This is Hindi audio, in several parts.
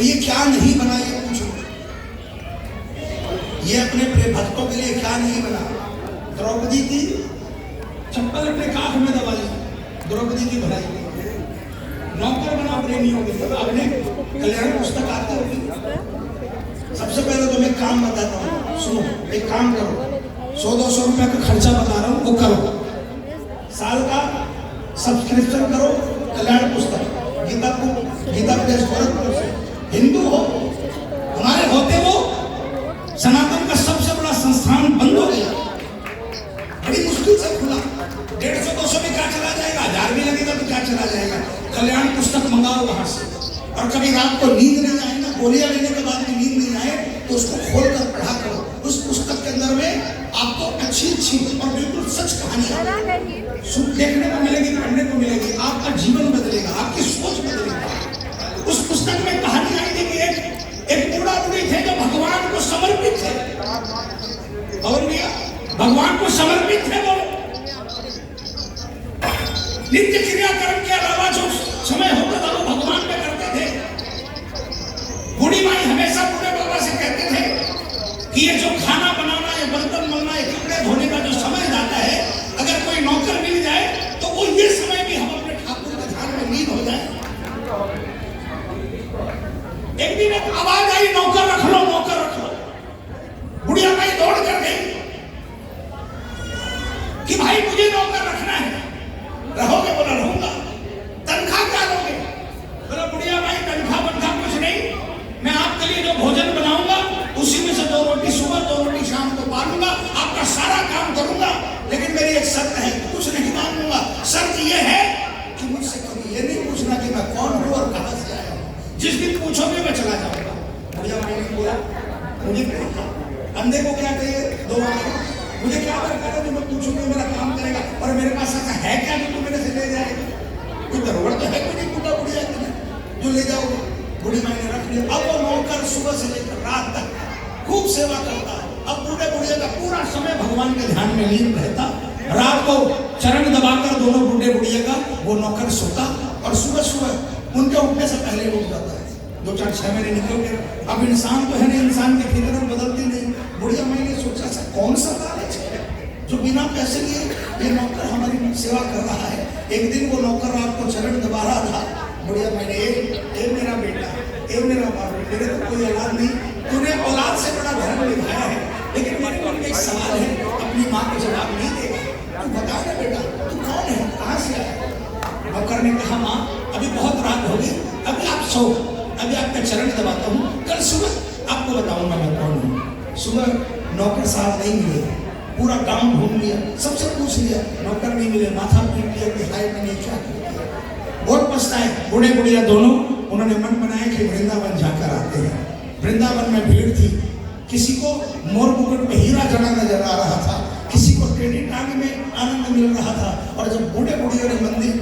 ये क्या नहीं बना, ये पूछो। ये अपने प्रिय भक्तों के लिए क्या नहीं बना। द्रौपदी की चप्पल अपने काख में दबा ली, द्रौपदी की भलाई। नौकर बना प्रेमियों के, अपने कल्याण पुस्तक आते होगी। सबसे पहले तो मैं काम बताता हूँ, सुनो। एक काम करो, 100-200 रुपया का खर्चा बता रहा हूँ, वो करो। साल का सब्सक्रिप्शन करो कल्याण पुस्तक, गीता प्रेस गोरखपुर से। हिंदू हो गोलियां लेने के बाद भी नींद नहीं आए तो उसको खोल कर पढ़ा करो। उस पुस्तक के अंदर में आपको अच्छी अच्छी और बिल्कुल सच कहानियां देखने को मिलेगी, पढ़ने को मिलेगी। आपका जीवन बदलेगा, आपकी सोच बदलेगी। उस पुस्तक में कहानी आई थी कि एक बूढ़ा बूढ़ी थे जो भगवान को समर्पित थे, और भगवान को समर्पित थे। वो नित्य क्रियाकर्म के अलावा जो समय होता था वो भगवान में करते थे। बूढ़ी माई हमेशा बूढ़े बाबा से कहते थे कि ये जो खाना बनाना, ये बर्तन मलना, ये कपड़े धोने का जो समय जाता है, अगर कोई नौकर मिल जाए तो वो ये समय भी हम अपने ठाकुर के ध्यान में लीन हो जाए। एक दिन एक आवाज आई, नौकर रख लो, नौकर रख लो। बुढ़िया माई दौड़ कर गई कि भाई मुझे नौकर रखना है। रहोगे? बोला रहूंगा। तनख्वाह क्या लोगे? बोला बुढ़िया भाई तनख्वाह बनख्वाह कुछ नहीं, मैं आपके लिए जो भोजन बनाऊंगा उसी में से 2 रोटी सुबह 2 रोटी शाम को पालूंगा, आपका सारा काम करूंगा, लेकिन मेरी एक शर्त है, कुछ नहीं मांगूंगा। शर्त यह है कि मुझसे कभी ये नहीं पूछना कि मैं कौन हूं और कहां से आया हूं। जिस दिन पूछोगे मैं चला जाऊंगा। बुढ़िया भाई ने बोला मुझे क्या, अंधे को क्या चाहिए? 2 आंखें। मुझे क्या दरकार है जो मैं पूछूंगा मेरा काम करेगा, और मेरे पास ऐसा है क्या जो तू मेरे से ले जाएगा? कोई धरोहर तो है कोई नहीं, बूढ़ा बुढ़िया जो ले जाओगे। बूढ़ी माई ने रख लिया। अब वो नौकर सुबह से लेकर रात तक खूब सेवा करता। अब बूढ़े बुढ़िया का पूरा समय भगवान के ध्यान में लीन रहता। रात को चरण दबाकर दोनों बूढ़े बुढ़िया का वो नौकर सोता, और सुबह सुबह उनके उठने से पहले उठ जाता है। 2-4-6 महीने निकल गए। अब इंसान तो है नहीं, इंसान की फितरत बदलती नहीं। बुढ़िया माई ने सोचा सा कौन सा लालच है जो बिना पैसे लिए ये नौकर हमारी सेवा कर रहा है। एक दिन वो नौकर रात को चरण दबा रहा था। बुढ़िया माई ने, ए मेरा बेटा, ए मेरा बाबू, तेरे तो कोई औलाद नहीं, तूने औलाद से बड़ा धर्म निभाया है, लेकिन मेरे मन में एक सवाल है, अपनी माँ को जवाब नहीं देगा। तू बता ना बेटा, तू कौन है, कहाँ से आया? नौकर ने कहा माँ अभी बहुत रात हो गई, अभी आप सो, अभी आपका चरण दबाता हूँ, कल सुबह आपको बताऊंगा मैं कौन हूँ। सुबह नौकर साहब नहीं मिले, पूरा गांव घूम लिया, सबसे पूछ लिया, नौकर नहीं मिले। माथा पीट लिया कि हाय मैंने क्या किया। बहुत पछताए बूढ़े बुढ़िया दोनों। उन्होंने मन बनाया कि वृंदावन जाकर आते हैं। वृंदावन में भीड़ थी, किसी को मोर मुकुट में हीरा जड़ा नजर आ रहा था, किसी को टेढ़ी टांग में आनंद मिल रहा था। और जब बूढ़े बुढ़ियों ने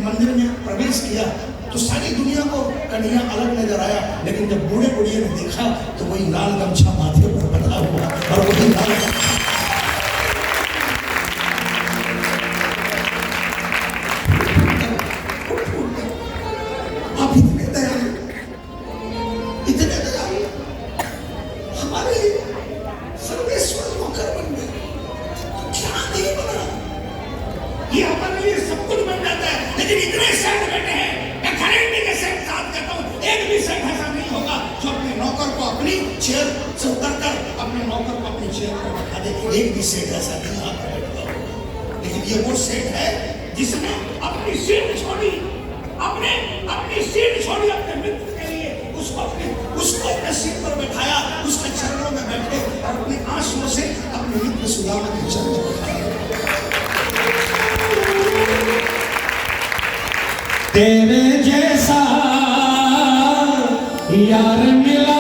मंदिर में प्रवेश किया तो सारी दुनिया को कन्हैया अलग नजर आया, लेकिन जब बूढ़े बुढ़िया ने देखा तो वही लाल गमछा माथे पर बंधा हुआ, और वही लाल आप इतने दयालु हमारे सर्वेश्वर नौकर बन गए, क्या नहीं बना? ये हमारे लिए सब कुछ बन जाता है, लेकिन इतने सेठ बैठे हैं, मैं गारंटी के साथ कहता हूँ एक भी सेठ ऐसा नहीं होगा जो अपने नौकर को अपनी चेयर से उतरकर अपने नौकर को अपनी चेयर पर बैठा दे। एक भी सेठ ऐसा नहीं आता होगा, लेकिन ये वो सेठ है जिसने अपनी सीट छोड़ी, अपनी सीट छोड़ी अपने मित्र के लिए, उसको अपने सीट पर बैठाया, उसके चरणों में बैठे और अपनी आंसुओं से अपने मित्र सुदामा के चरणों में बैठाया। तेरे जैसा यार मिला